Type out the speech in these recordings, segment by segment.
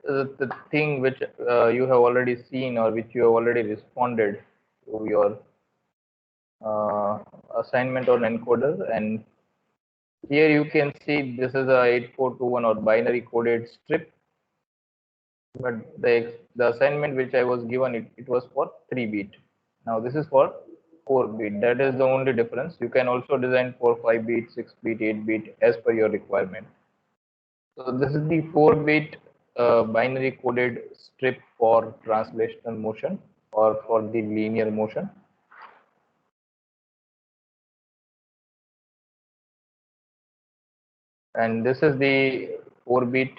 the thing which you have already seen or which you have already responded to your assignment on encoder. And here you can see this is a 8421 or binary coded strip, but the assignment which I was given, it was for 3 bit. Now this is for 4 bit. That is the only difference. You can also design for 5 bit, 6 bit, 8 bit as per your requirement. So this is the 4 bit binary coded strip for translational motion or for the linear motion. And this is the 4 bit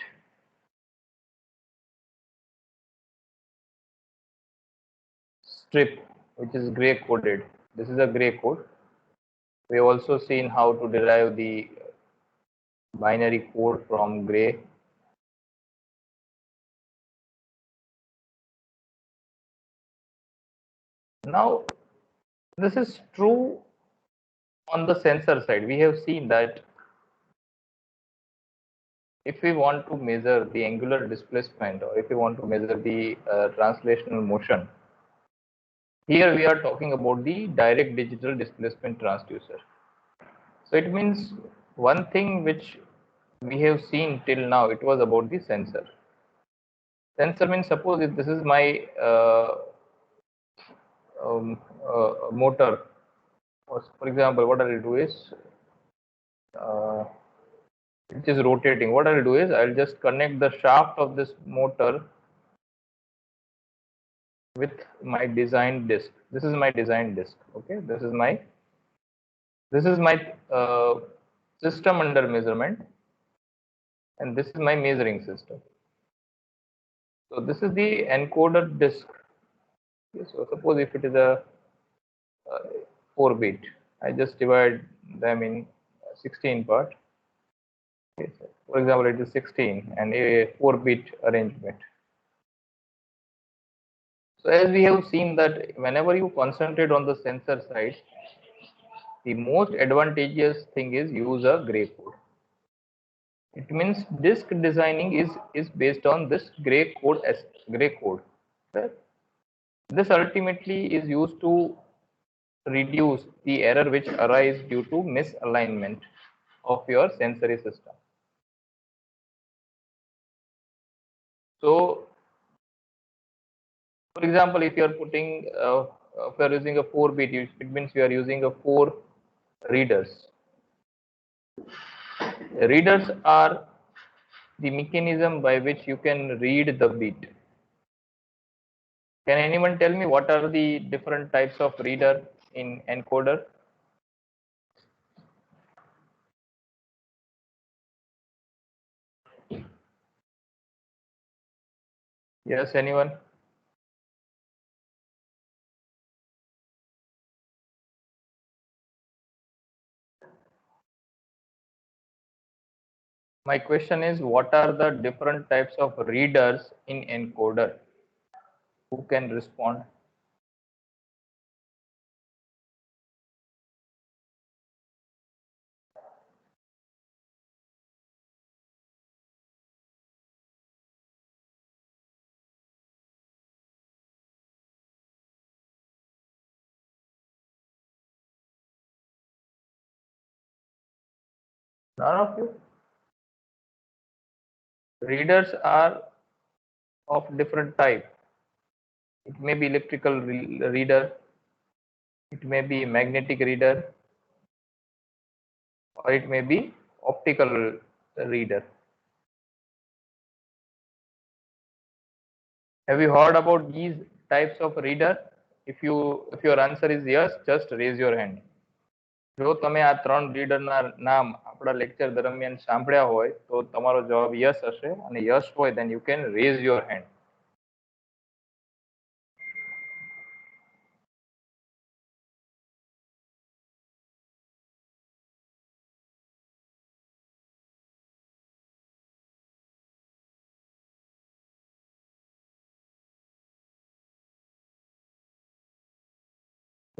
strip which is gray coded. This is a gray code. We have also seen how to derive the binary code from gray. Now this is true on the sensor side. We have seen that if we want to measure the angular displacement or if we want to measure the translational motion, here we are talking about the direct digital displacement transducer. So it means one thing which we have seen till now, it was about the sensor. Sensor means, suppose if this is my motor, or for example, what I will do is it is rotating. What I will do is I will just connect the shaft of this motor with my design disk. This is my design disk. Okay, this is my system under measurement, and this is my measuring system. So this is the encoder disk. Okay, so suppose if it is a 4 bit, I just divide them in 16 part. Okay, so for example, it is 16 and a 4 bit arrangement. So as we have seen that whenever you concentrate on the sensor side, the most advantageous thing is use a gray code. It means disk designing is based on this gray code as gray code. Right? This ultimately is used to reduce the error which arise due to misalignment of your sensory system. So, for example, if you are putting, if you are using a 4 bit, it means you are using a 4 readers. Readers are the mechanism by which you can read the bit. Can anyone tell me what are the different types of reader in encoder? Yes, anyone? My question is, what are the different types of readers in encoder? Who can respond? None of you? Readers are of different type. It may be electrical reader, it may be magnetic reader, or it may be optical reader. Have you heard about these types of reader? If your answer is yes, just raise your hand. જો તમે આ ત્રણ રીડરના નામ આપણા lecture દરમિયાન સાંભળ્યા હોય તો તમારો જવાબ યસ હશે, અને યસ હોય then you can raise your hand.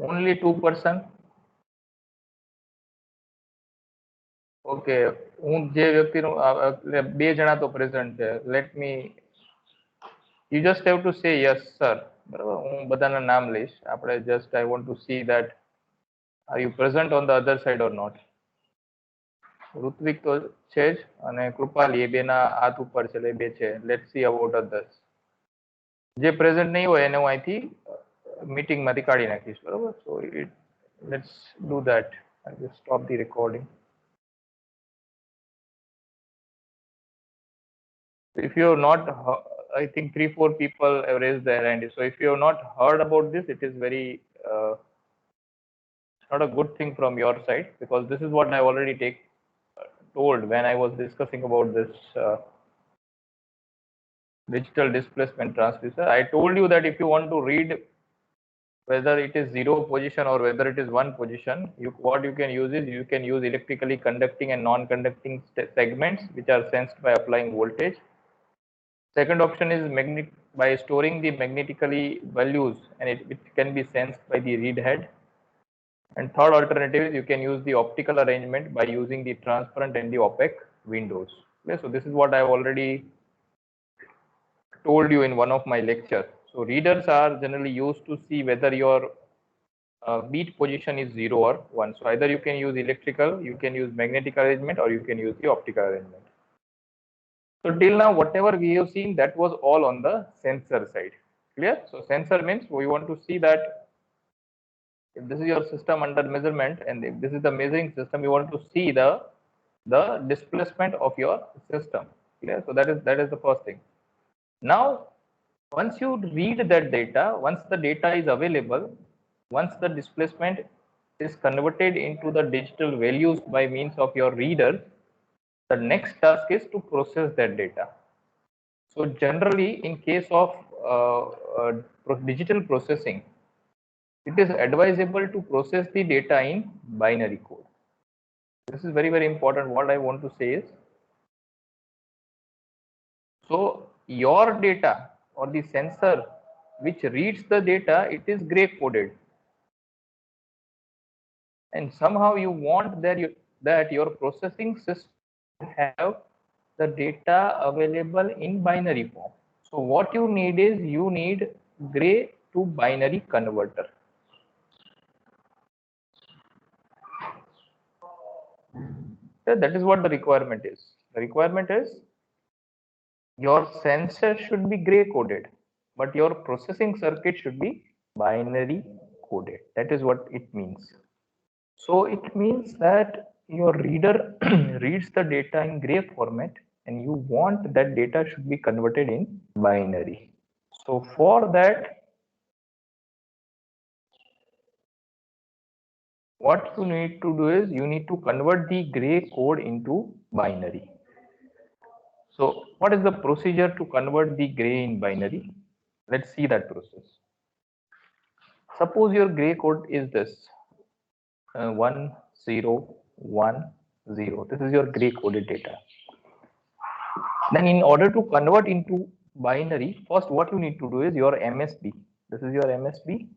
Only 2%. Okay, હું જે વ્યક્તિનું બે જણા તો પ્રેઝન્ટ છે, let me You just have to say yes sir. બરાબર, હું બધાના નામ લઈશ. આપણે just I want to see that are you present on the other side or not. Hrithik તો છે જ અને કૃપાલી, એ બેના હાથ ઉપર છે એટલે એ બે છે. Let's see about others. જે પ્રેઝન્ટ નહીં હોય એને હું અહીંથી મીટિંગમાંથી કાઢી નાખીશ. બરોબર, so let's do that. I just stop the recording. If you have not, I think 3-4 people have raised their hand. So if you have not heard about this, it is very not a good thing from your side, because this is what I already told when I was discussing about this digital displacement transducer. I told you that if you want to read whether it is 0 position or whether it is 1 position, what you can use is you can use electrically conducting and non-conducting segments which are sensed by applying voltage. Second option is by storing the magnetically values, and it can be sensed by the read head. And third alternative is you can use the optical arrangement by using the transparent and the opaque windows. Okay, so this is what I have already told you in one of my lectures. So readers are generally used to see whether your beat position is 0 or 1. So either you can use electrical, you can use magnetic arrangement, or you can use the optical arrangement. So till now, whatever we have seen, that was all on the sensor side. Clear? So sensor means we want to see that if this is your system under measurement, and if this is the measuring system, you want to see the displacement of your system. Clear? So that is the first thing. Now, once you read that data, once the data is available, once the displacement is converted into the digital values by means of your reader, the next task is to process that data. So generally, in case of digital processing, it is advisable to process the data in binary code. This is very, very important. What I want to say is, so your data or the sensor which reads the data, it is gray coded. And somehow you want that your processing system have the data available in binary form. So what you need is you need gray to binary converter. So that is what the requirement is. The requirement is your sensor should be gray coded, but your processing circuit should be binary coded. That is what it means. So it means that your reader reads the data in gray format, and you want that data should be converted in binary. So for that, what you need to do is you need to convert the gray code into binary. So what is the procedure to convert the gray in binary? Let's see that process. Suppose your gray code is this 1 0 1 0. This is your gray coded data. Then in order to convert into binary, first what you need to do is your MSB. This is your MSB.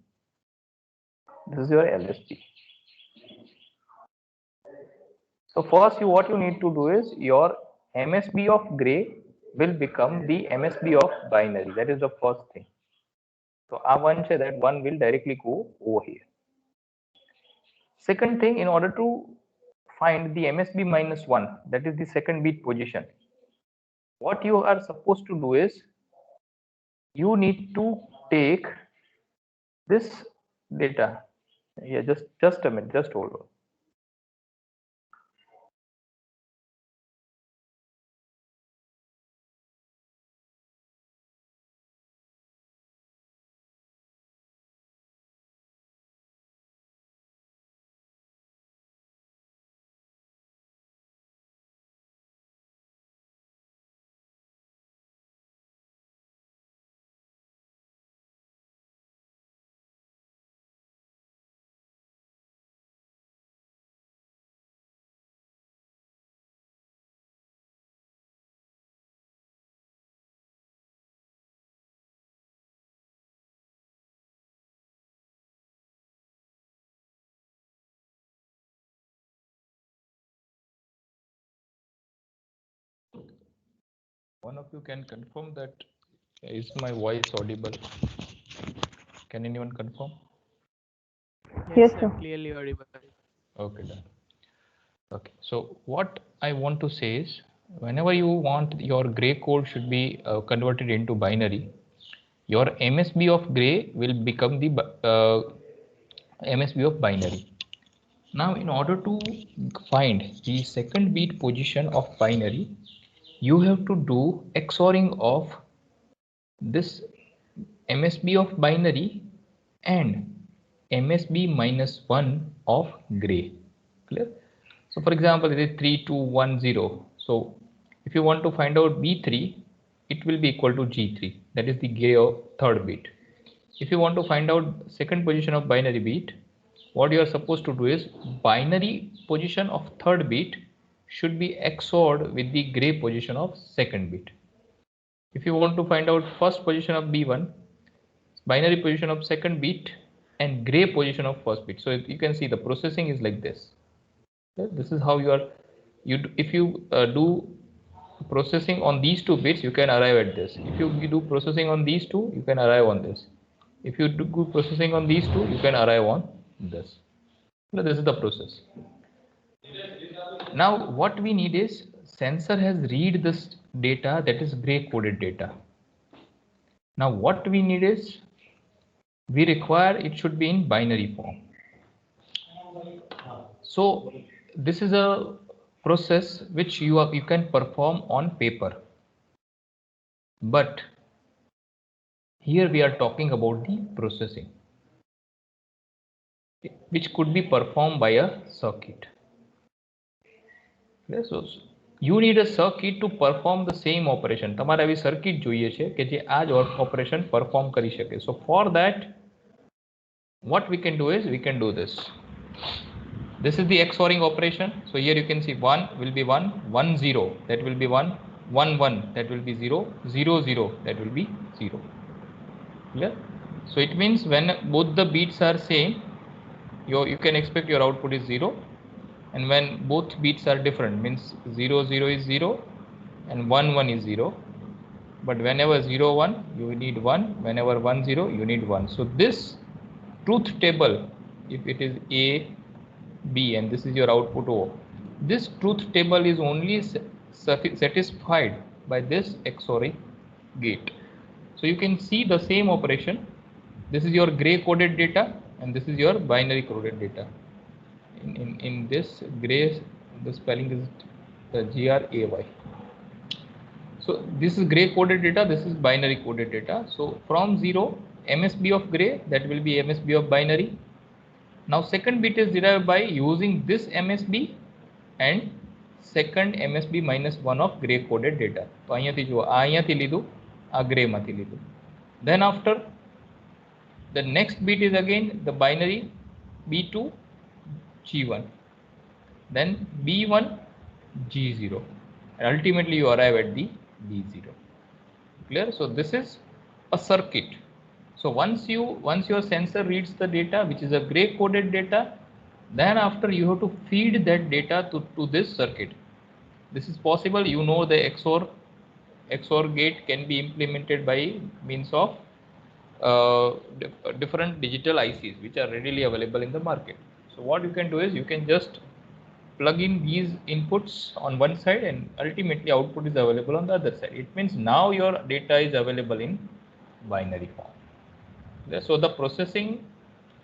This is your LSB. So first what you need to do is your MSB of gray will become the MSB of binary. That is the first thing. So I want to say that one will directly go over here. Second thing, in order to find the MSB minus 1, that is the second bit position, what you are supposed to do is you need to take this data. Yeah, just a minute, just hold on. One of you can confirm that Is my voice audible? Can anyone confirm? Yes, Yes, sir. sir. Clearly audible. Okay, done. Okay, so what I want to say is, whenever you want your gray code should be converted into binary, your MSB of gray will become the MSB of binary. Now, in order to find the second bit position of binary, you have to do XORing of this MSB of binary and MSB minus 1 of gray. Clear? So for example, it is 3210. So if you want to find out B3, it will be equal to G3. That is the gray of third bit. If you want to find out second position of binary bit, what you are supposed to do is binary position of third bit should be XORed with the gray position of second bit. If you want to find out first position of B1, binary position of second bit and gray position of first bit. So you can see the processing is like this. This is how you are, if you do processing on these two bits, you can arrive at this. If you do processing on these two, you can arrive on this. If you do processing on these two, you can arrive on this. So this is the process. Now what we need is sensor has read this data, that is gray coded data. Now what we need is we require it should be in binary form. So this is a process which you can perform on paper, but here we are talking about the processing which could be performed by a circuit. So you need a circuit to perform the same operation. તમારે આવી circuit જોઈએ છે કે જે આ જ operation perform કરી શકે. So for that, what we can do is we can do this. This is the XORing operation. So here you can see 1 will be 1, 1 0, that will be 1, 1 1, that will be 0, 0 0, that will be 0. Clear? So it means when both the bits are same, you can expect your output is 0, and when both bits are different, means 0 0 is 0 and 1 1 is 0. But whenever 0 1 you need 1, whenever 1 0 you need 1. So this truth table, if it is A B and this is your output O, this truth table is only satisfied by this XORing gate. So you can see the same operation. This is your gray coded data and this is your binary coded data. In this gray, the spelling is GRAY. So this is gray coded data, this is binary coded data. So from 0, MSB of gray, that will be MSB of binary. Now second bit is derived by using this MSB and second MSB minus 1 of gray coded data. So અહીંયાથી જુઓ આ અહીંયાથી લીધું, આ grey માંથી લીધું. Then after, the next bit is again the binary B2 G1, then B1 G0, and ultimately you arrive at the B0. Clear? So this is a circuit. So once your sensor reads the data, which is a gray coded data, then after you have to feed that data to this circuit. This is possible. You know the XOR gate can be implemented by means of different digital ICs which are readily available in the market. So what you can do is you can just plug in these inputs on one side and ultimately output is available on the other side. It means now your data is available in binary form. So the processing,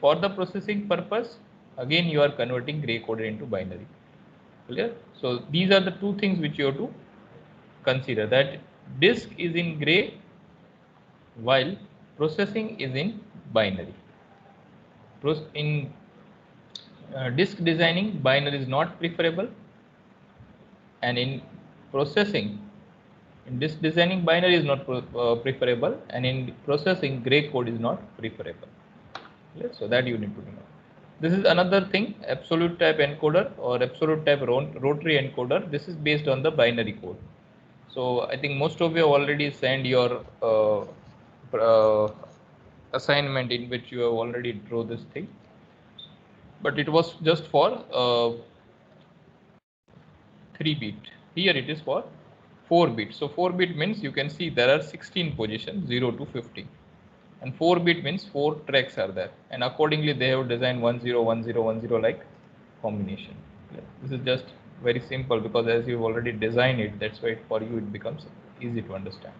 for the processing purpose, again you are converting gray coded into binary. Clear? So these are the two things which you have to consider, that disk is in gray while processing is in binary. In disk designing, binary is not preferable, and in processing, in disk designing, binary is not preferable, and in processing, gray code is not preferable. So that you need to know. This is another thing, absolute type encoder or absolute type rotary encoder. This is based on the binary code. So I think most of you have already sent your assignment in which you have already draw this thing, but it was just for 3 bit. Here it is for 4 bits. So 4 bit means you can see there are 16 positions 0 to 50. And 4 bit means 4 tracks are there. And accordingly they have designed 10 10 10 like combination. This is just very simple because as you've already designed it, that's why for you it becomes easy to understand.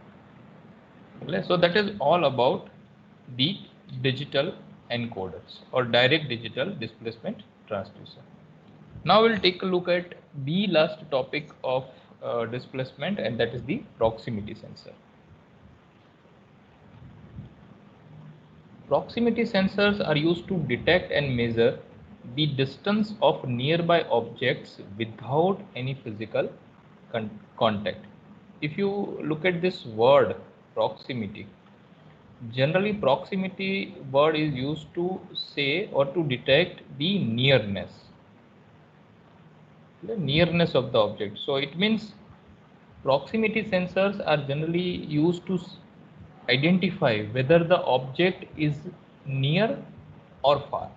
So that is all about the digital encoders or direct digital displacement transducer. Now we'll take a look at the last topic of displacement, and that is the proximity sensor. Proximity sensors are used to detect and measure the distance of nearby objects without any physical contact. If you look at this word proximity, generally proximity word is used to say or to detect the nearness of the object. So it means proximity sensors are generally used to identify whether the object is near or far.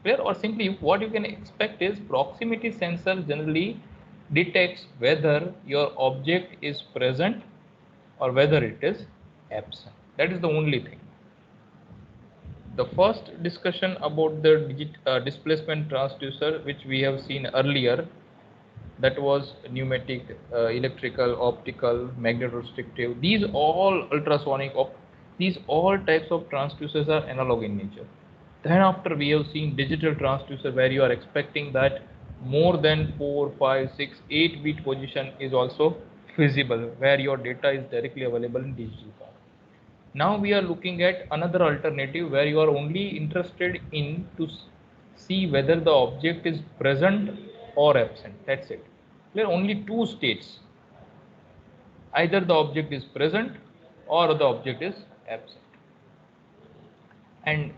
Clear? Or simply what you can expect is proximity sensor generally detects whether your object is present or whether it is absent. That is the only thing. The first discussion about the displacement transducer, which we have seen earlier, that was pneumatic, electrical, optical, magnetorestrictive. These all ultrasonic, these all types of transducers are analog in nature. Then after we have seen digital transducer, where you are expecting that more than 4, 5, 6, 8 bit position is also feasible, where your data is directly available in digital form. Now we are looking at another alternative where you are only interested in to see whether the object is present or absent. That's it. There are only two states. Either the object is present or the object is absent. And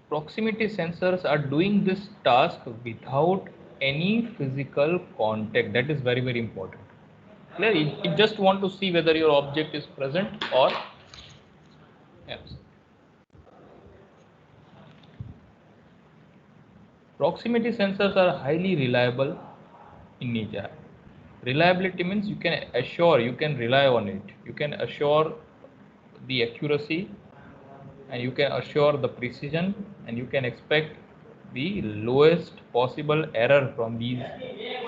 proximity sensors are doing this task without any physical contact. That is very, very important. Clear? You just want to see whether your object is present or absent. Proximity sensors are highly reliable in nature. Reliability means you can assure, you can rely on it. You can assure the accuracy and you can assure the precision, and you can expect the lowest possible error from these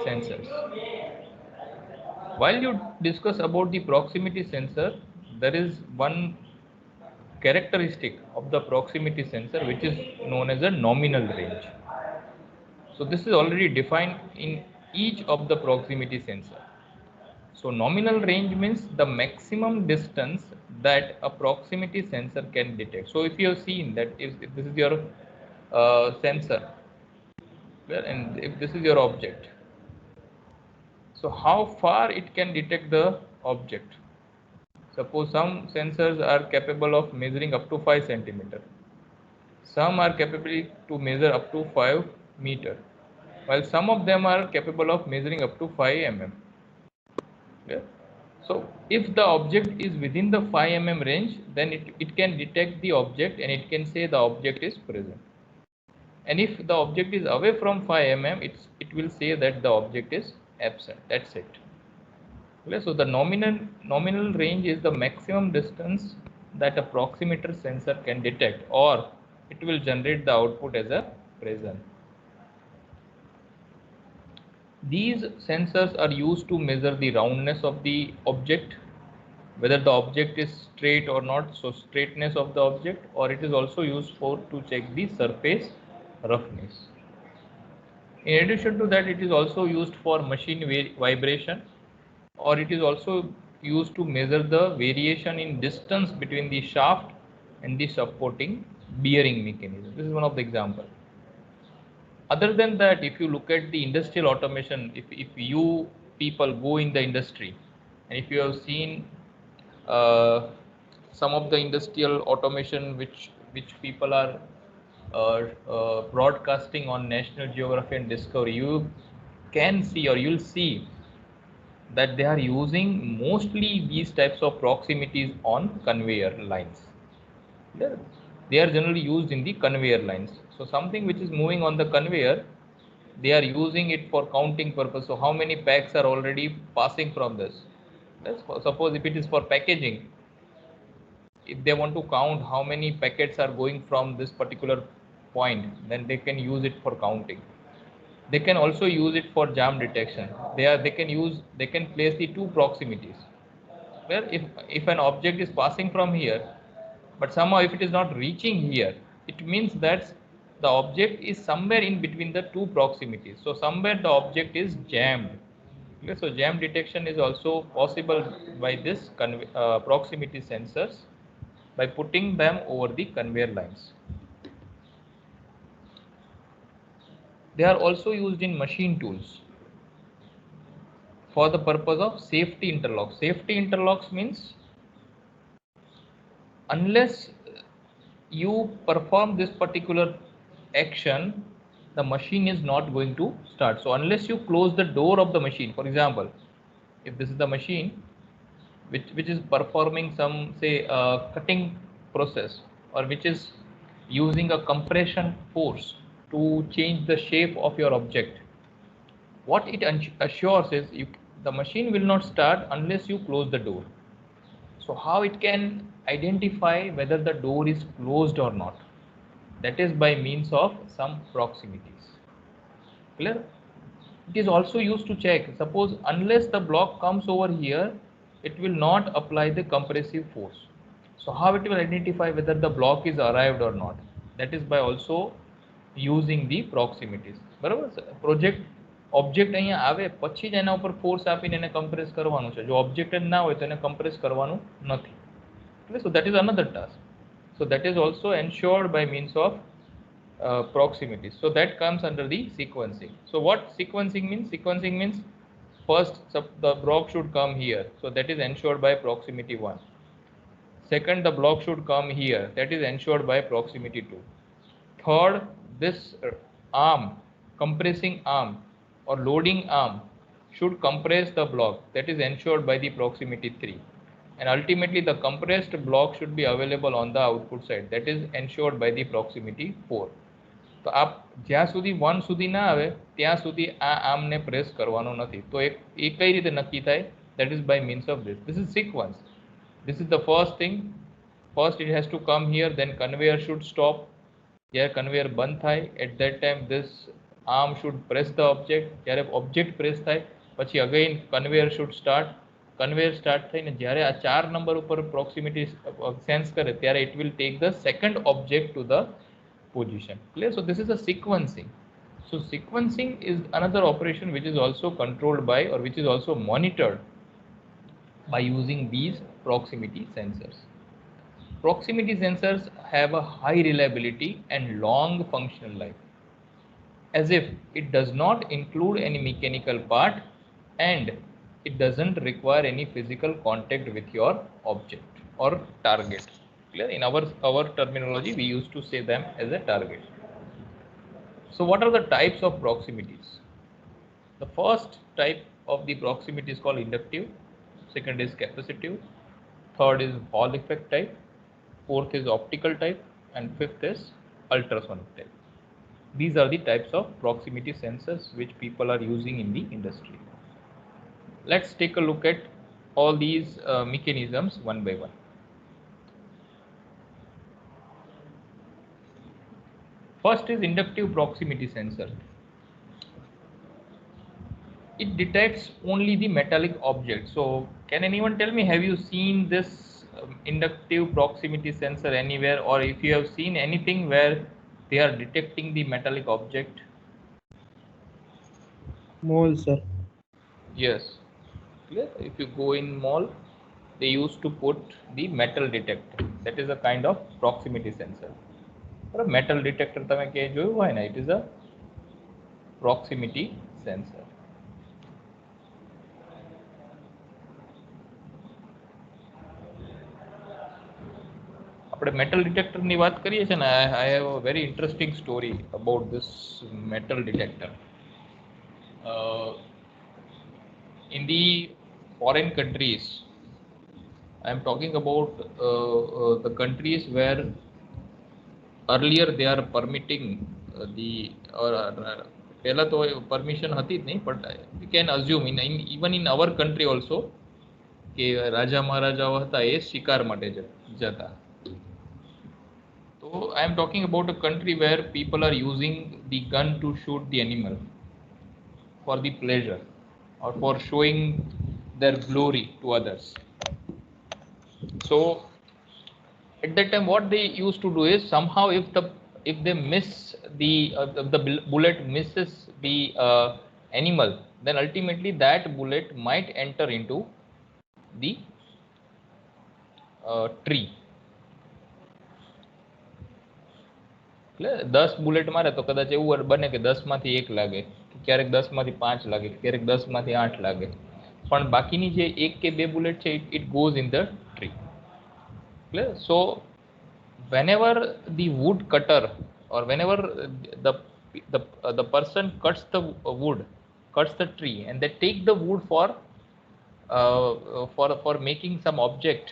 sensors. While you discuss about the proximity sensor, there is one characteristic of the proximity sensor which is known as a nominal range. So this is already defined in each of the proximity sensor. So nominal range means the maximum distance that a proximity sensor can detect. So if you have seen that if this is your sensor, and if this is your object, so how far it can detect the object. Suppose some sensors are capable of measuring up to 5 centimeter. Some are capable to measure up to 5 meter, while some of them are capable of measuring up to 5 mm. Yeah. So if the object is within the 5 mm range, then it can detect the object and it can say the object is present. And if the object is away from 5 mm, it will say that the object is absent. That's it. Okay, so the nominal range is the maximum distance that a proximeter sensor can detect, or it will generate the output as a present. These sensors are used to measure the roundness of the object, whether the object is straight or not, so straightness of the object, or it is also used for to check the surface roughness. In addition to that, it is also used for machine vibration, or it is also used to measure the variation in distance between the shaft and the supporting bearing mechanism. This is one of the examples. Other than that, if you look at the industrial automation, if you people go in the industry, and if you have seen some of the industrial automation which people are broadcasting on National Geography and Discovery, you can see or you'll see that they are using mostly these types of proximities on conveyor lines. They are generally used in the conveyor lines. So something which is moving on the conveyor, they are using it for counting purpose. So how many packs are already passing from this? Suppose if it is for packaging, if they want to count how many packets are going from this particular point, then they can use it for counting. They can also use it for jam detection. They can place the two proximities, where if an object is passing from here, but somehow if it is not reaching here, it means that the object is somewhere in between the two proximities. So somewhere the object is jammed. Okay, so jam detection is also possible by this proximity sensors, by putting them over the conveyor lines. They are also used in machine tools for the purpose of safety interlocks. Safety interlocks means unless you perform this particular action, the machine is not going to start. So unless you close the door of the machine, for example, if this is the machine which is performing some, say, cutting process, or which is using a compression force to change the shape of your object, what it assures is the machine will not start unless you close the door. So how it can identify whether the door is closed or not? That is by means of some proximities. Clear? It is also used to check, suppose unless the block comes over here, it will not apply the compressive force. So how it will identify whether the block is arrived or not? That is by also using the proximities. બરાબર છે? Project object અહીંયા આવે પછી જ એના ઉપર force આપીને એને કમ્પ્રેસ કરવાનું છે. જો ઓબ્જેક્ટ જ ના હોય તો એને કમ્પ્રેસ કરવાનું નથી. So that is another task. So that is also ensured by means of proximity. So that comes under the sequencing. So what sequencing means? Sequencing means first the block should come here. So that is ensured by proximity 1. Second, the block should come here. That is ensured by proximity 2. Third, this arm, compressing arm or loading arm should compress the block. That is ensured by the proximity 3. And ultimately the compressed block should be available on the output side. That is ensured by the proximity 4. તો આપ જ્યાં સુધી 1 સુધી ના આવે ત્યાં સુધી આ આર્મને પ્રેસ કરવાનો નથી. તો એ કઈ રીતે નક્કી થાય? That is by means of this. This is sequence. This is the first thing. First it has to come here, then conveyor should stop. જ્યારે conveyor બંધ થાય, at that time this arm should press the object. જ્યારે object press થાય પછી again conveyor should start. Conveyor start થઈને જ્યારે આ 4 number ઉપર proximity sense કરે ત્યારે it will take the second object to the position. Clear? So this is a sequencing. So sequencing is another operation which is also controlled by, or which is also monitored by using these proximity sensors. Proximity sensors have a high reliability and long functional life, as if it does not include any mechanical part and it doesn't require any physical contact with your object or target. Clear? In our terminology, we used to say them as a target. So what are the types of proximities? The first type of the proximity is called inductive. Second is capacitive. Third is Hall effect type. Fourth is optical type. And fifth is ultrasonic type. These are the types of proximity sensors which people are using in the industry. Let's take a look at all these mechanisms one by one. First is inductive proximity sensor. It detects only the metallic object. So can anyone tell me, have you seen this inductive proximity sensor anywhere, or if you have seen anything where they are detecting the metallic object? Mall, sir. Yes. Clear? If you go in mall, they used to put the metal detector. That is a kind of proximity sensor. Or a metal detector, તમે કે જોયું હોય ને, it is a proximity sensor. આપણે metal detector ની વાત કરીએ છે ને, I have a very interesting story about this metal detector. In the foreign countries, I am talking about the countries where earlier they are permitting the, or પહેલા તો permission હતી જ નહીં, but we can assume in even in our country also કે રાજા મહારાજાઓ હતા એ શિકાર માટે જતા. So I am talking about a country where people are using the gun to shoot the animal for the pleasure or for showing their glory to others. So at that time what they used to do is, somehow if they miss the bullet misses the animal, then ultimately that bullet might enter into the tree. 10 bullet મારે તો કદાચ એવું બને કે 10 માંથી 1 લાગે, ક્યારેક 10 માંથી 5 લાગે, ક્યારેક 10 માંથી 8 લાગે, પણ બાકીની જે 1 કે 2 બુલેટ છે it goes in the tree. So whenever the wood cutter or whenever the person cuts the wood, cuts the tree, and they take the wood for making some object,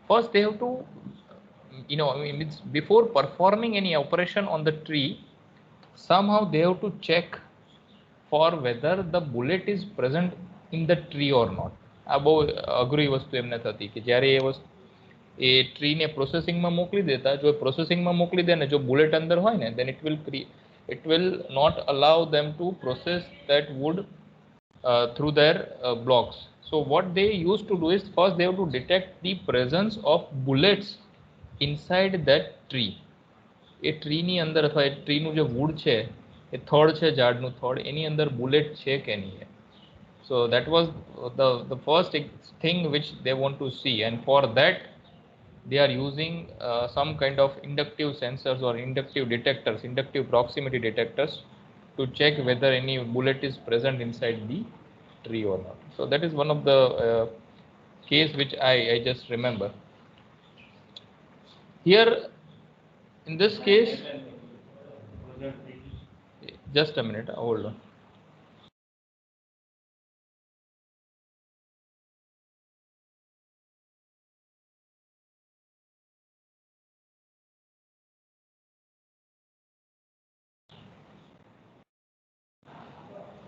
first they have to, means before performing any operation on the tree, somehow they have to check for whether the bullet is present in the tree or not. આ બહુ અઘરી વસ્તુ એમને થતી કે જ્યારે એ ટ્રીને પ્રોસેસિંગમાં મોકલી દેતા, જો પ્રોસેસિંગમાં મોકલી દે ને જો બુલેટ અંદર હોય ને, then it will not allow them to process that wood through their blocks. So what they used to do is, first they have to detect the presence of bullets inside that tree. એ ટ્રીની અંદર અથવા એ ટ્રીનું જે wood છે, એ થડ છે, ઝાડનું થડ, એની અંદર bullet છે કે નહીં. So that was the first thing which they want to see, and for that they are using some kind of inductive sensors or inductive detectors, inductive proximity detectors, to check whether any bullet is present inside the tree or not. So that is one of the case which I just remember. Here in this case, just a minute, hold on.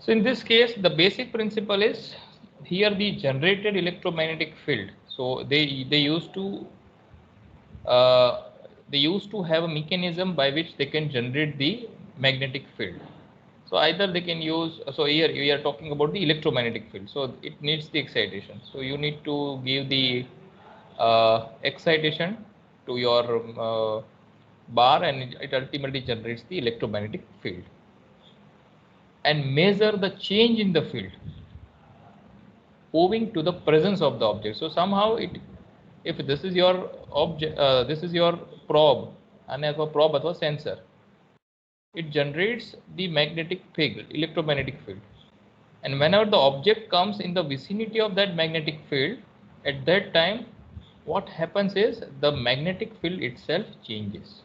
So in this case, the basic principle is, here the generated electromagnetic field. So they used to have a mechanism by which they can generate the magnetic field. So either they can use, so here we are talking about the electromagnetic field, so it needs the excitation. So you need to give the excitation to your bar, and it ultimately generates the electromagnetic field, and measure the change in the field owing to the presence of the object. So somehow if this is your object, this is your probe, and a probe athwa sensor, it generates the magnetic field, electromagnetic field, and whenever the object comes in the vicinity of that magnetic field, at that time what happens is the magnetic field itself changes,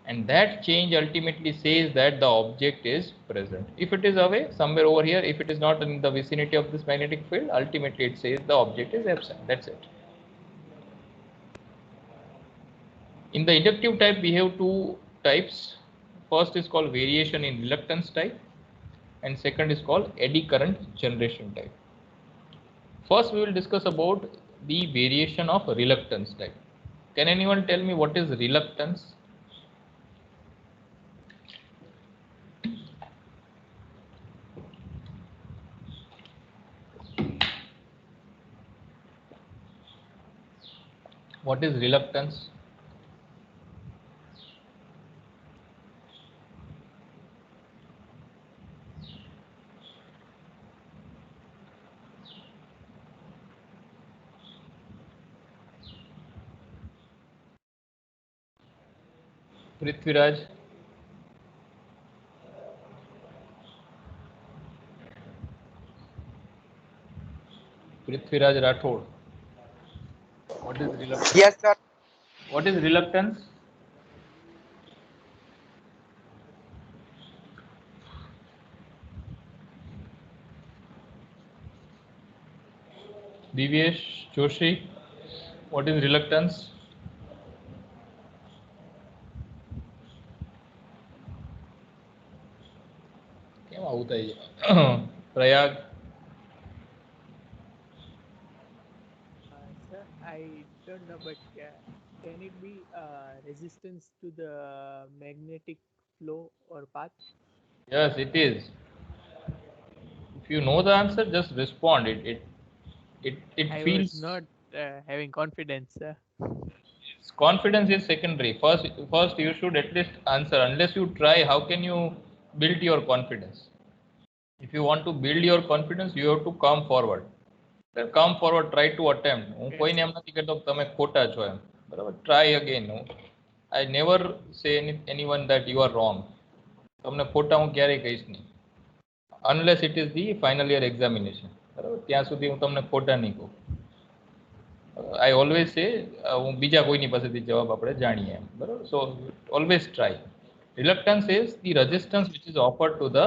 and that change ultimately says that the object is present. If it is away somewhere over here, if it is not in the vicinity of this magnetic field, ultimately it says the object is absent. That's it. In the inductive type we have two types. First is called variation in reluctance type, and second is called eddy current generation type. First we will discuss about the variation of reluctance type. Can anyone tell me what is reluctance? What is reluctance? Prithviraj? Prithviraj Rathod. What is reluctance? Yes, sir. What is reluctance? Divyesh Joshi, what is reluctance? કેમ આવું થાય છે? Prayag? I don't know, but can it be resistance to the magnetic flow or path? Yes, it is. If you know the answer, just respond. It I was feels. not having confidence. Confidence is secondary. First you should at least answer. Unless you try, how can you build your confidence? If you want to build your confidence, you have to come forward. Then come forward, try to attempt. હું Yes, કોઈને એમ નથી કહેતો કે તમે ખોટા છો એમ. બરાબર? Try again. I never say anyone that you are wrong. તમને ખોટા હું ક્યારેય કહીશ નહીં. Unless it is the final year examination. બરાબર? ત્યાં સુધી હું તમને ખોટા નહીં કહું. I always say હું બીજા કોઈની પાસેથી જવાબ આપણે જાણીએ એમ. બરાબર? So always try. Reluctance is the resistance which is offered to the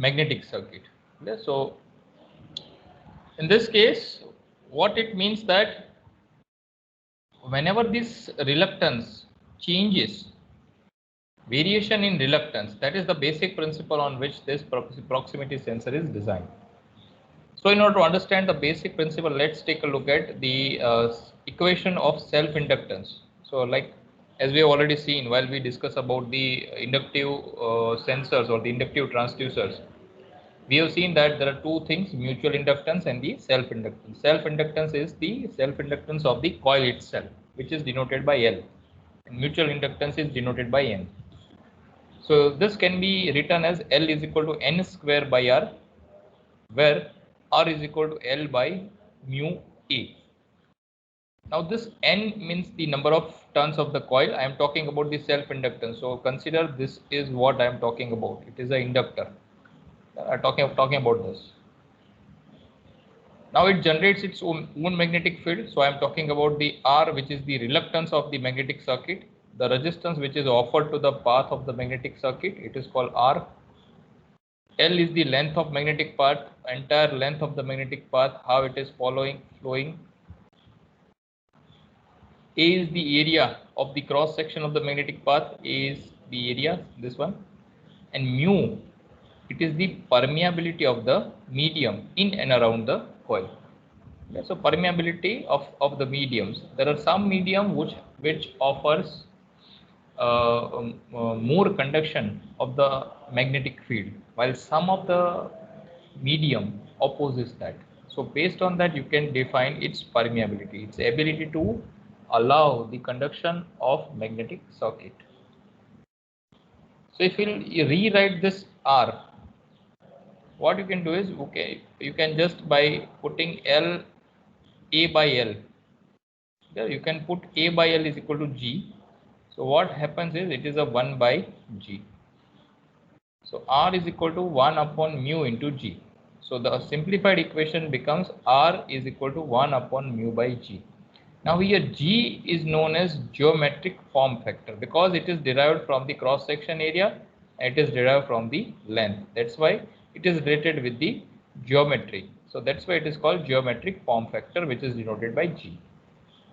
magnetic circuit. Okay? So in this case, what it means that whenever this reluctance changes, variation in reluctance, that is the basic principle on which this proximity sensor is designed. So in order to understand the basic principle, let's take a look at the equation of self-inductance. So like as we have already seen while we discuss about the inductive sensors or the inductive transducers, we have seen that there are two things, mutual inductance and the self-inductance. Self-inductance is the self-inductance of the coil itself, which is denoted by L, and mutual inductance is denoted by N. So this can be written as L is equal to N square by R, where R is equal to L by mu A. Now this N means the number of turns of the coil. I am talking about the self-inductance. So consider this is what I am talking about. It is an inductor. Talking about this. Now it generates its own magnetic field. So I am talking about the R, which is the reluctance of the magnetic circuit. The resistance which is offered to the path of the magnetic circuit, it is called R. L is the length of magnetic path, entire length of the magnetic path, how it is flowing. A is the area of the cross section of the magnetic path. A is the area, this one. And mu, it is the permeability of the medium in and around the coil. Okay, so permeability of the mediums. There are some medium which offers more conduction of the magnetic field, while some of the medium opposes that. So based on that, you can define its permeability, its ability to allow the conduction of magnetic circuit. So if you rewrite this R, what you can do is, okay, you can just by putting L, A by L, there you can put A by L is equal to G. So what happens is it is a 1 by G. So R is equal to 1 upon mu into G. So the simplified equation becomes R is equal to 1 upon mu by G. Now here G is known as geometric form factor because it is derived from the cross section area and it is derived from the length. That's why it is related with the geometry. So that's why it is called geometric form factor, which is denoted by G.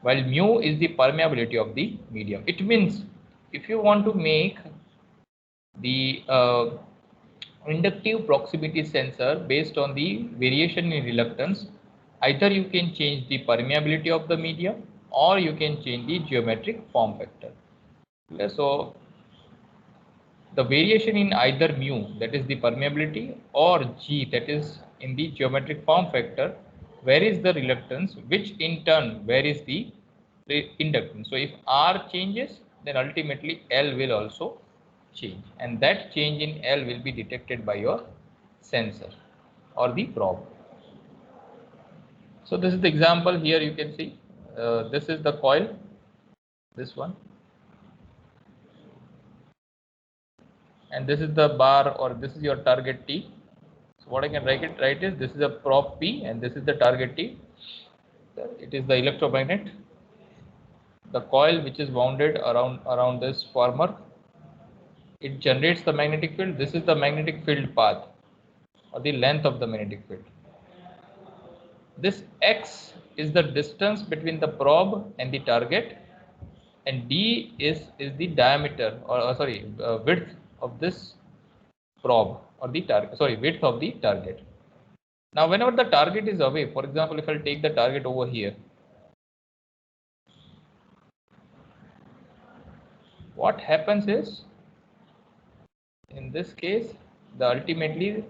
While mu is the permeability of the medium. It means if you want to make the inductive proximity sensor based on the variation in reluctance, either you can change the permeability of the medium or you can change the geometric form factor. Okay, so the variation in either mu, that is the permeability, or G, that is in the geometric form factor, varies the reluctance, which in turn varies the inductance. So if R changes, then ultimately L will also change, and that change in L will be detected by your sensor or the probe. So this is the example. Here you can see this is the coil, this one, and this is the bar, or this is your target T. So what I can write is this is a probe P and this is the target T. It is the electromagnet. The coil which is wounded around this former, it generates the magnetic field. This is the magnetic field path or the length of the magnetic field. This X is the distance between the probe and the target, and D is the diameter or width of this probe or the target, width of the target. Now whenever the target is away, for example, if I take the target over here, what happens is, in this case, the ultimately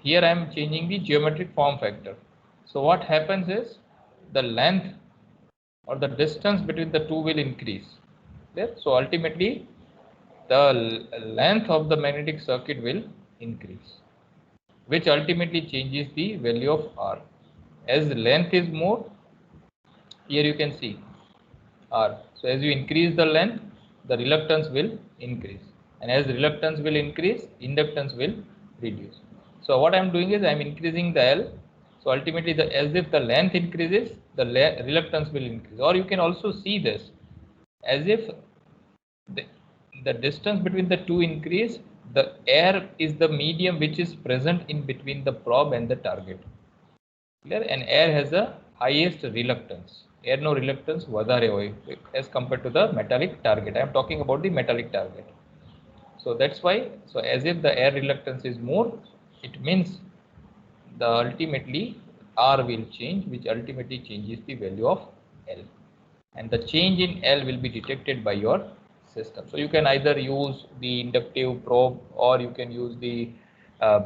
here I am changing the geometric form factor. So what happens is the length or the distance between the two will increase. Clear? So ultimately the length of the magnetic circuit will increase, which ultimately changes the value of R. As length is more, here you can see R. So as you increase the length, the reluctance will increase. And as reluctance will increase, inductance will reduce. So what I am doing is I am increasing the L. So ultimately, as if the length increases, the reluctance will increase. Or you can also see this as if the distance between the two increase, the air is the medium which is present in between the probe and the target. Clear? And air has the highest reluctance. Air no reluctance વધારે હોય as compared to the metallic target. I am talking about the metallic target. So that's why, so as if the air reluctance is more, it means the ultimately R will change, which ultimately changes the value of L. And the change in L will be detected by your system. So you can either use the inductive probe, or you can use the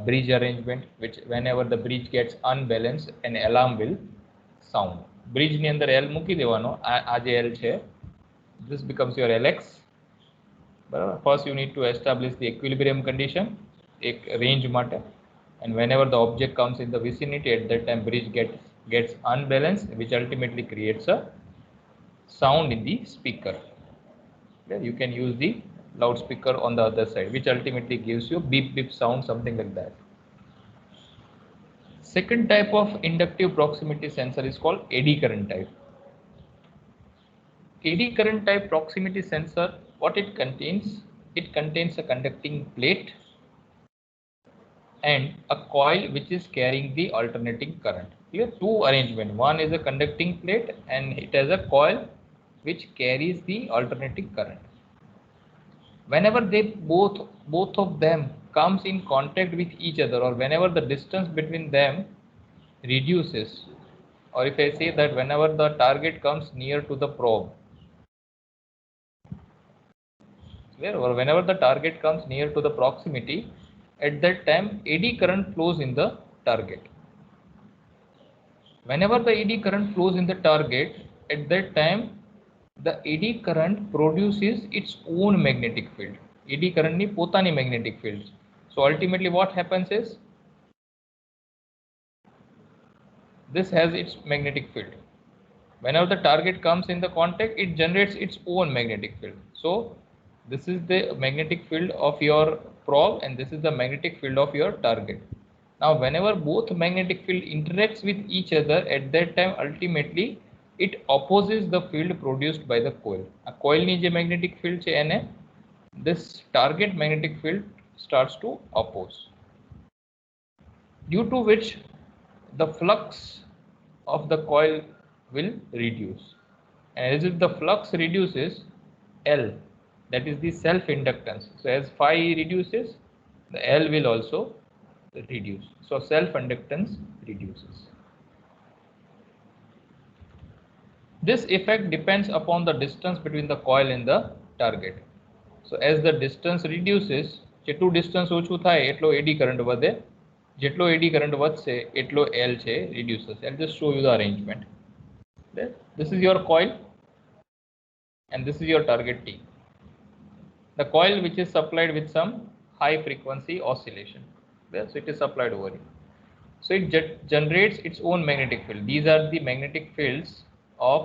bridge arrangement, which whenever the bridge gets unbalanced, an alarm will sound. Bridge ની અંદર L મૂકી દેવાનો, આ જે L છે, this becomes your LX. બરાબર. First you need to establish the equilibrium condition, એક range માટે, and whenever the object comes in the vicinity, at that time bridge gets unbalanced, which ultimately creates a sound in the speaker. Okay? You can use the loudspeaker on the other side, which ultimately gives you beep beep sound, something like that. Second type of inductive proximity sensor is called eddy current type. Eddy current type proximity sensor, what it contains? It contains a conducting plate and a coil which is carrying the alternating current. Here two arrangement. One is a conducting plate and it has a coil which carries the alternating current. Whenever they both of them comes in contact with each other, or whenever the distance between them reduces, or if I say that whenever the target comes near to the probe, or whenever the target comes near to the proximity, at that time eddy current flows in the target. Whenever the eddy current flows in the target, at that time the eddy current produces its own magnetic field. Eddy current ni potani magnetic field. So ultimately what happens is, this has its magnetic field. Whenever the target comes in the contact, it generates its own magnetic field. So this is the magnetic field of your probe and this is the magnetic field of your target. Now whenever both magnetic field interacts with each other, at that time ultimately it opposes the field produced by the coil. A coil ni je magnetic field che ene this target magnetic field starts to oppose, due to which the flux of the coil will reduce. And as if the flux reduces, L, that is the self inductance. So as phi reduces, the L will also reduce. So self inductance reduces. This effect depends upon the distance between the coil and the target. So as the distance reduces, જેટલું distance ઓછું થાય એટલો eddy current વધે, જેટલો eddy current વધશે એટલો L છે reduce થશે. I'll just show you the arrangement. This is your coil and this is your target T. The coil which is supplied with some high frequency oscillation. So it is supplied over here. So it generates its own magnetic field. These are the magnetic fields of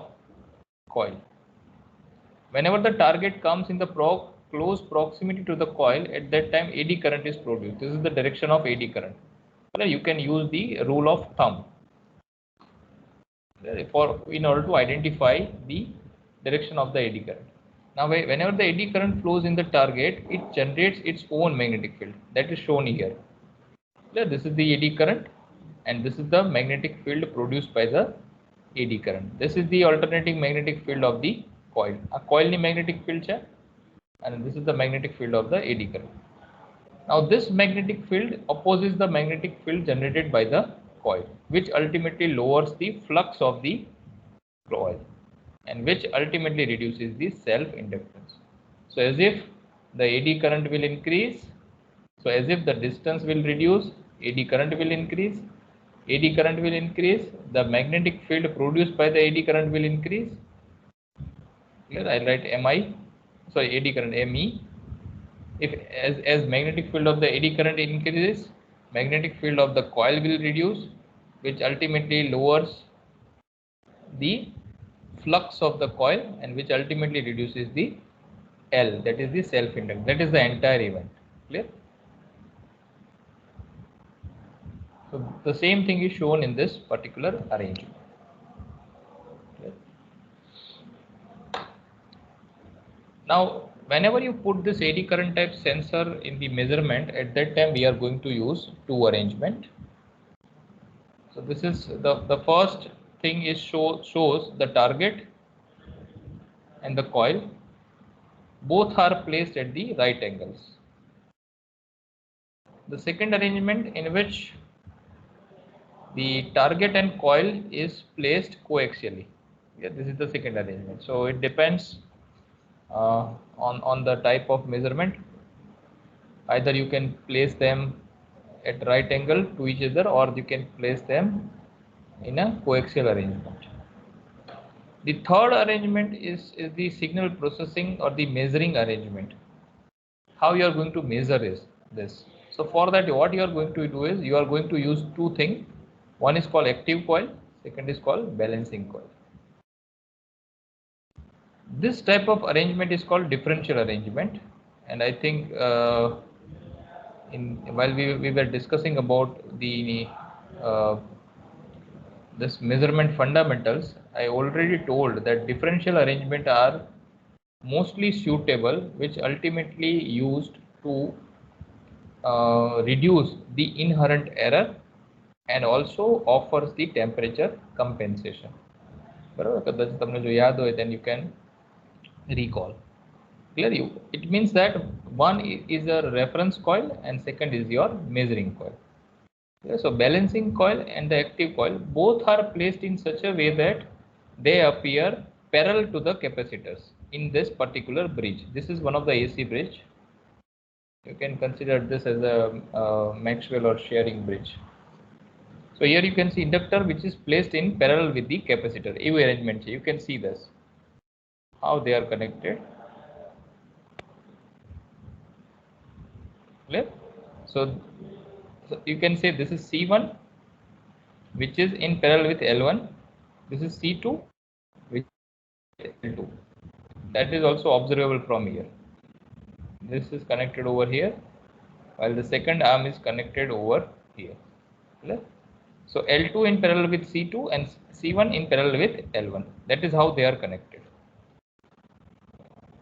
coil. Whenever the target comes in the close proximity to the coil, at that time eddy current is produced. This is the direction of eddy current. You can use the rule of thumb in order to identify the direction of the eddy current. Now whenever the eddy current flows in the target, it generates its own magnetic field. That is shown here. This is the eddy current and this is the magnetic field produced by the eddy current. This is the alternating magnetic field of the coil. A coil ni magnetic field છે and this is the magnetic field of the eddy current. Now this magnetic field opposes the magnetic field generated by the coil, which ultimately lowers the flux of the coil and which ultimately reduces the self inductance. So as if the AD current will increase, so as if the distance will reduce, AD current will increase. AD current will increase, the magnetic field produced by the AD current will increase. Clear? I write MI, sorry, AD current ME. If as magnetic field of the AD current increases, magnetic field of the coil will reduce, which ultimately lowers the flux of the coil and which ultimately reduces the L, that is the self-inductance. That is the entire event. Clear? So the same thing is shown in this particular arrangement. Clear? Now, whenever you put this AD current type sensor in the measurement, at that time we are going to use two arrangement. So this is the first thing is shows the target and the coil. Both are placed at the right angles. The second arrangement in which the target and coil is placed coaxially. Yeah, this is the second arrangement. So it depends on the type of measurement. Either you can place them at right angle to each other, or you can place them in a coaxial arrangement. The third arrangement is the signal processing or the measuring arrangement. How you are going to measure is this. So for that, what you are going to do is you are going to use two things. One is called active coil, second is called balancing coil. This type of arrangement is called differential arrangement, and I think while we were discussing about the this measurement fundamentals, I already told that differential arrangement are mostly suitable, which ultimately used to reduce the inherent error and also offers the temperature compensation. Then you can recall. Clear? It means that one is a reference coil and second is your measuring coil. Yeah, so balancing coil and the active coil both are placed in such a way that they appear parallel to the capacitors in this particular bridge. This is one of the AC bridge. You can consider this as a Maxwell or sharing bridge. So here you can see inductor which is placed in parallel with the capacitor. AV arrangement. You can see this, how they are connected. Clear? So you can say this is C1 which is in parallel with L1. This is C2 which is L2. That is also observable from here. This is connected over here, while the second arm is connected over here. Clear? So L2 in parallel with C2 and C1 in parallel with L1. That is how they are connected.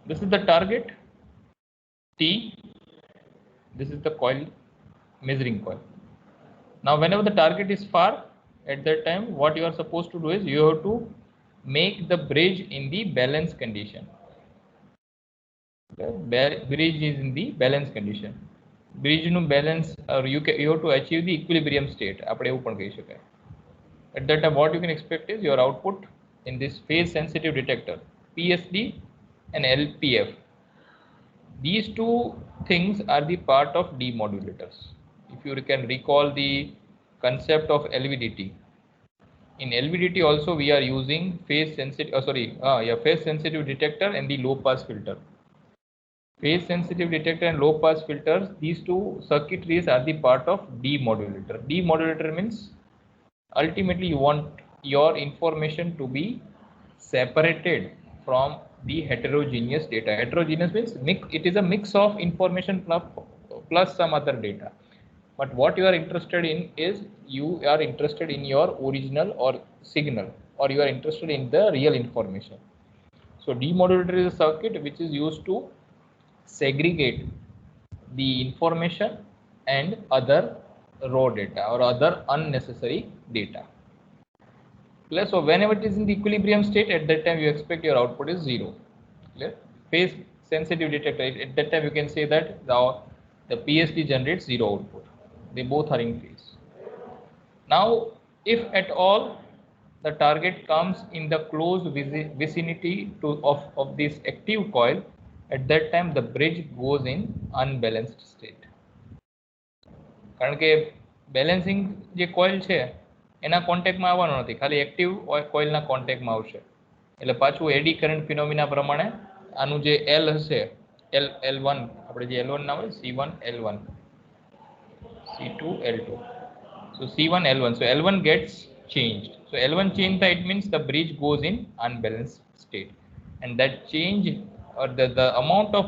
This is the target T. This is the coil, measuring coil. Now whenever the target is far, at that time what you are supposed to do is you have to make the bridge in the balance condition. The bridge is in the balance condition. Bridge no balance, or you have to achieve the equilibrium state. At that time what you can expect is your output in this phase sensitive detector, PSD and LPF. These two things are the part of demodulators. If you can recall the concept of LVDT, in LVDT also we are using phase sensitive, phase sensitive detector and the low pass filter. Phase sensitive detector and low pass filters, these two circuitries are the part of demodulator. Demodulator means ultimately you want your information to be separated from the heterogeneous data. Heterogeneous means it is a mix of information plus some other data. But what you are interested in is you are interested in your original or signal, or you are interested in the real information. So demodulator is a circuit which is used to segregate the information and other raw data or other unnecessary data. Clear? So whenever it is in the equilibrium state, at that time you expect your output is 0. Clear? Phase sensitive detector, at that time you can say that the PSD generates 0 output. They both are in phase. Now if at all the target comes in the close vicinity of this active coil, at that time the bridge goes in unbalanced state. કારણ કે balancing જે coil છે એના કોન્ટેક્ટમાં આવવાનો નથી, ખાલી active કોઇલના કોન્ટેક્ટમાં આવશે. એટલે પાછું એડી કરંટ ફિનોમિના પ્રમાણે આનું જે એલ હશે, L1 આપણે જે L1 ના હોય C1 L1 C2 L2, so C1 L1, so L1 gets changed. So L1 change that, it means the bridge goes in unbalanced state, and that change or the amount of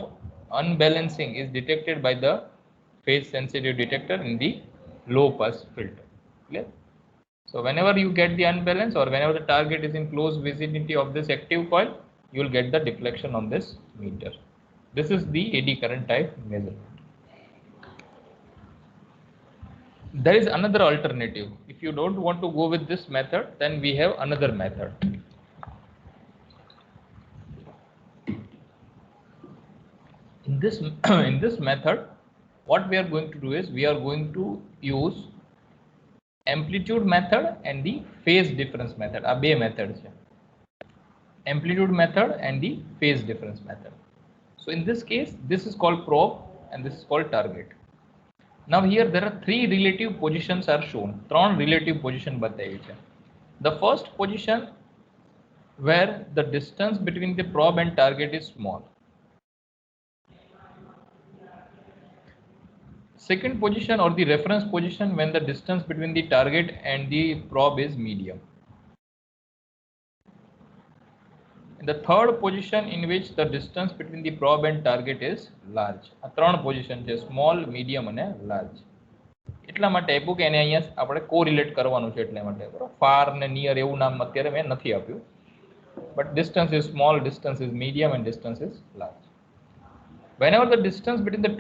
unbalancing is detected by the phase sensitive detector in the low pass filter. Clear? So whenever you get the unbalance or whenever the target is in close vicinity of this active coil, you will get the deflection on this meter. This is the eddy current type measurement. There is another alternative. If you don't want to go with this method, then we have another method. In this method, what we are going to do is we are going to use amplitude method and the phase difference method. આ બે method છે. Amplitude method and the phase difference method. So in this case, this is called probe and this is called target. Now here there are three relative positions are shown. ત્રણ relative position બતાવી છે. The first position where the distance between the probe and target is small. Second position or the reference position when the distance between the target and the probe is medium. And the third position in which the distance between the probe and target is large. આ ત્રણ position છે, small, medium અને large. એટલા માટે આપ્યું કે એને અહીંયા આપણે કોરિલેટ કરવાનું છે, એટલા માટે ફાર ને નિયર એવું નામ અત્યારે મેં નથી આપ્યું. But distance is small, distance is medium and distance is large. Whenever the distance between the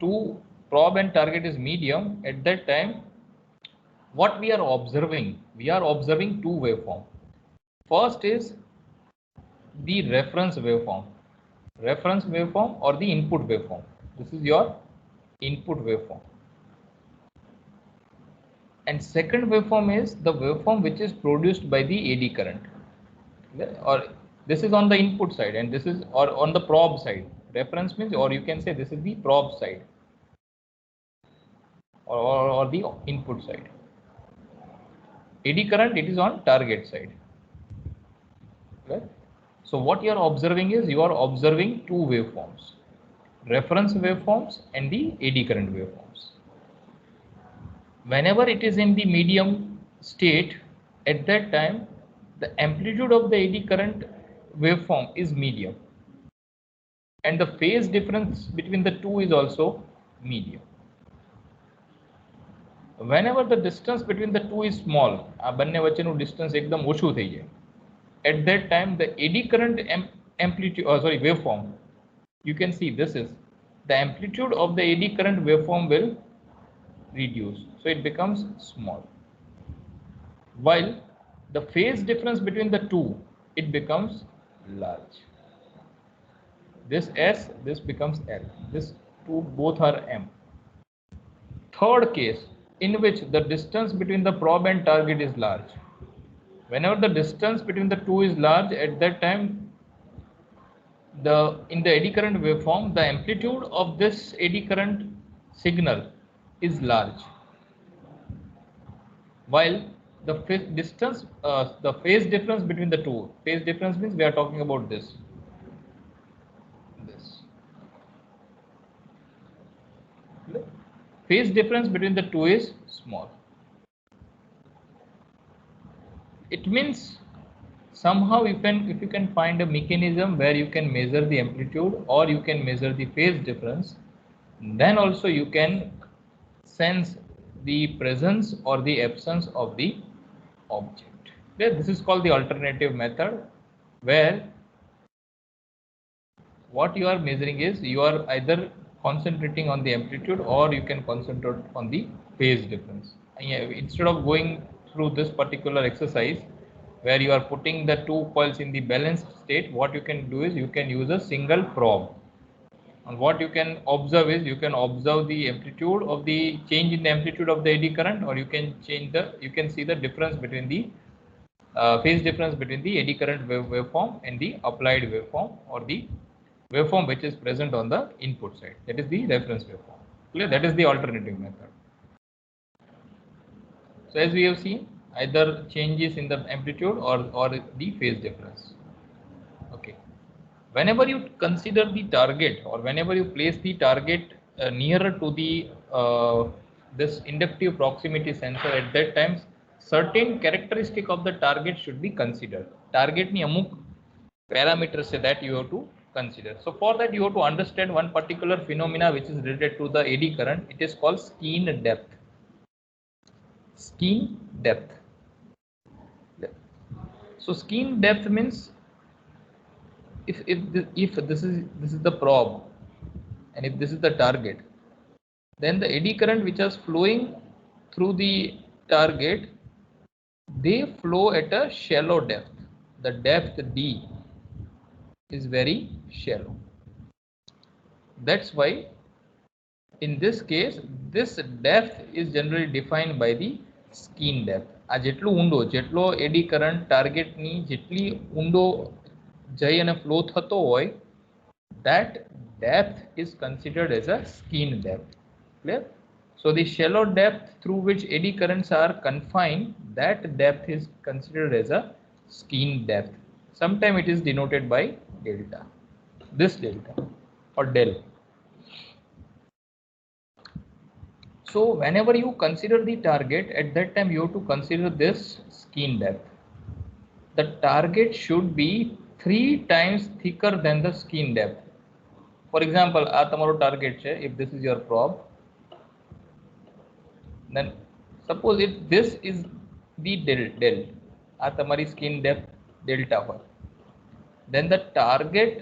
two probe and target is medium, at that time what we are observing two waveform. First is the reference waveform or the input waveform. This is your input waveform. And second waveform is the waveform which is produced by the eddy current. Or this is on the input side and this is or on the probe side. Reference means, or you can say this is the probe side or the input side. Eddy current, it is on target side. Okay? So what you are observing is you are observing two waveforms, reference waveforms and the eddy current waveforms. Whenever it is in the medium state, at that time the amplitude of the eddy current waveform is medium and the phase difference between the two is also medium. Whenever the distance between the two is small, આ બંને વચ્ચેનું distance એકદમ ઓછું થઈ જાય, at that time the eddy current waveform, you can see this is the amplitude of the eddy current waveform will reduce, so it becomes small, while the phase difference between the two, it becomes large. This S, this becomes L, this two both are M. Third case in which the distance between the probe and target is large. Whenever the distance between the two is large, at that time in the eddy current waveform, the amplitude of this eddy current signal is large, while the phase difference between the two, phase difference means we are talking about this. Phase difference between the two is small. It means somehow if you can find a mechanism where you can measure the amplitude or you can measure the phase difference, then also you can sense the presence or the absence of the object. This is called the alternative method, where what you are measuring is you are either concentrating on the amplitude or you can concentrate on the phase difference. Instead of going through this particular exercise where you are putting the two coils in the balanced state, what you can do is you can use a single probe, and what you can observe is you can observe the amplitude of the change in the amplitude of the eddy current, or you can see the difference between the phase difference between the eddy current waveform and the applied waveform or the waveform which is present on the input side. That is the reference waveform. Clear? That is the alternative method. So as we have seen, either changes in the amplitude or the phase difference. Okay. Whenever you consider the target or whenever you place the target nearer to the this inductive proximity sensor, at that time certain characteristic of the target should be considered. Target ni amuk parameters that you have to consider. So for that you have to understand one particular phenomena which is related to the eddy current. It is called skein depth. Skein depth. So skein depth means if this is the probe and if this is the target, then the eddy current which is flowing through the target, they flow at a shallow depth. The depth D is very shallow. That's why in this case this depth is generally defined by the skein depth. આ જેટલું ઊંડો જેટલો eddy current ટાર્ગેટની જેટલી ઊંડો જઈ અને flow થતો હોય, that depth is considered as a skein depth. Clear? So the shallow depth through which eddy currents are confined, that depth is considered as a skein depth. Sometimes it is denoted by delta, this delta or del. So whenever you consider the target, at that time you have to consider this skein depth. The target should be 3 times thicker than the skein depth. For example, આ તમારો target છે. If this is your probe, then suppose if this is the del, આ તમારી skein depth delta હોય, then the target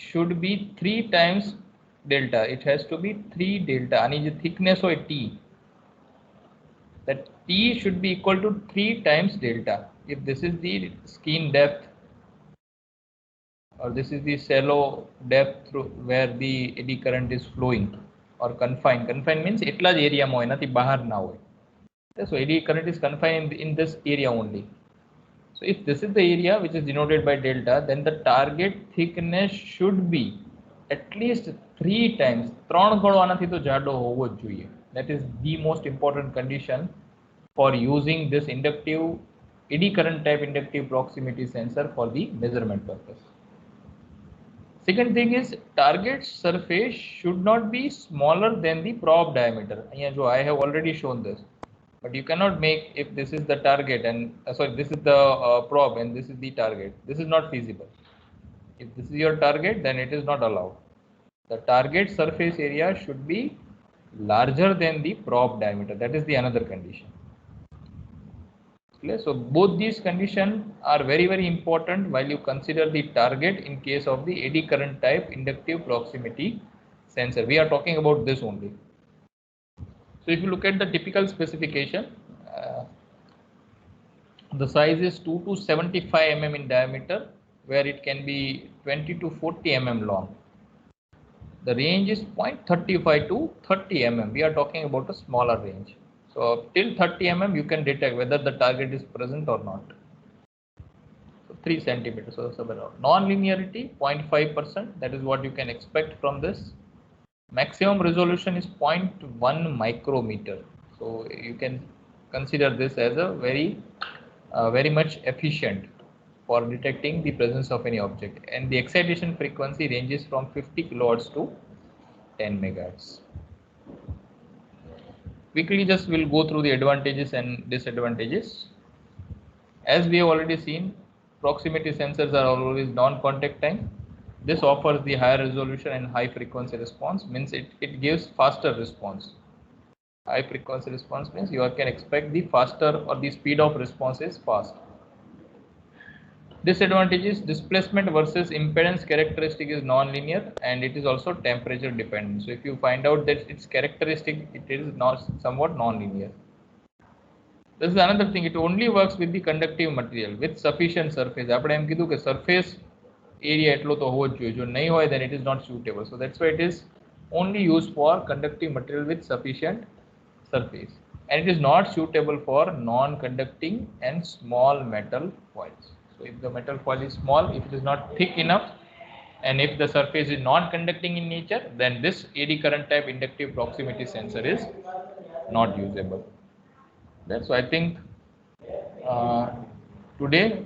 should be 3 times delta. It has to be 3 delta. આની જે thickness હોય T, that T should be equal to 3 times delta. If this is the skein depth or this is the shallow depth through where the eddy current is flowing or confined. Confined means એટલા જ એરિયામાં હોય, એનાથી બહાર ના હોય. So eddy current is confined in this area only. So if this is the area which is denoted by delta, then the target thickness should be at least 3 times. 3 ગણો આનાથી તો જાડો હોવો જ જોઈએ. That is the most important condition for using this inductive eddy current type inductive proximity sensor for the measurement purpose. Second thing is target surface should not be smaller than the probe diameter. I have already shown this, but you cannot make, if this is the target and sorry, this is the probe and this is the target, this is not feasible. If this is your target, then it is not allowed. The target surface area should be larger than the probe diameter. That is the another condition. So both these conditions are very, very important while you consider the target in case of the eddy current type inductive proximity sensor. We are talking about this only. So if you look at the typical specification, the size is 2 to 75 mm in diameter, where it can be 20 to 40 mm long. The range is 0.35 to 30 mm. We are talking about a smaller range. So till 30 mm you can detect whether the target is present or not. So 3 centimeters. So non-linearity 0.5%. That is what you can expect from this. Maximum resolution is 0.1 micrometer. So you can consider this as a very much efficient for detecting the presence of any object. And the excitation frequency ranges from 50 kilohertz to 10 megahertz. Quickly just we'll go through the advantages and disadvantages. As we have already seen, proximity sensors are always non-contact time. This offers the higher resolution and high frequency response, means it gives faster response. High frequency response means you can expect the faster or the speed of response is fast. Disadvantages: displacement versus impedance characteristic is non-linear and it is also temperature dependent. So if you find out that its characteristic, it is not somewhat non-linear. This is another thing. It only works with the conductive material with sufficient surface. આપણે એમ કીધું કે surface area એટલો તો હોવો જ જોઈએ. જો નહીં હોય then it is not suitable. So that's why it is only used for conductive material with sufficient surface, and it is not suitable for non-conducting and small metal foils. So if the metal foil is small, if it is not thick enough, And if the surface is non-conducting in nature, then this eddy current type inductive proximity sensor is not usable. That's why I think today